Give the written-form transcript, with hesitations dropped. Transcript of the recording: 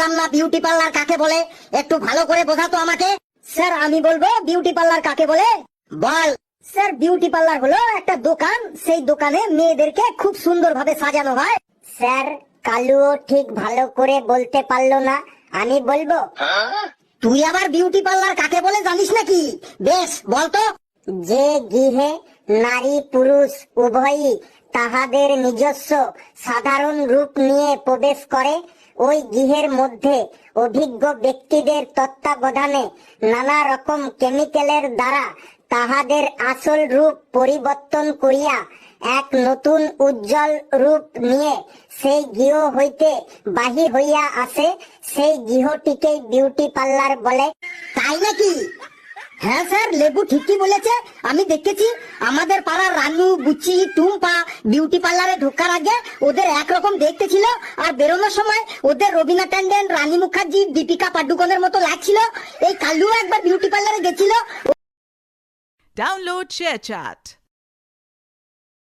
বুঝলাম না beauty parlour কাকে বলে, একটু ভালো করে বোঝাতো আমাকে। স্যার আমি বলবো বিউটি পার্লার কাকে বলে। বল। স্যার বিউটি পার্লার হলো একটা দোকান, সেই দোকানে মেয়েদেরকে খুব সুন্দরভাবে সাজানো হয়। স্যার কালুও ঠিক ভালো করে বলতে পারলো না, আমি বলবো। তুই আবার বিউটি পার্লার কাকে বলে জানিস নাকি? বেশ বলতো। যে গৃহে নারী পুরুষ উভয়ই তাহাদের নিজস্ব সাধারণ রূপ নিয়ে প্রবেশ করে, ওই গৃহের মধ্যে অভিজ্ঞ ব্যক্তিদের তত্ত্বাবধানে নানা রকম কেমিক্যালের দ্বারা তাহাদের আসল রূপ পরিবর্তন করিয়া এক নতুন উজ্জ্বল রূপ নিয়ে সেই গৃহ হইতে বাহির হইয়া আসে, সেই গৃহটিকেই বিউটি পার্লার বলে। তাই নাকি? হ্যাঁ স্যার, লেবু ঠিকই বলেছে। আমি দেখেছি আমাদের পাড়ার রানু, বুচি, টুম্পা বিউটি পার্লারে ঢোকার আগে ওদের একরকম দেখতে ছিল, আর বেরোনোর সময় ওদের রবিনা ট্যান্ডন, রানী মুখার্জি, দীপিকা পাডুকোনের মতো লাগছিল। এই কালু একবার বিউটি পার্লারে গেছিল। Download ShareChat.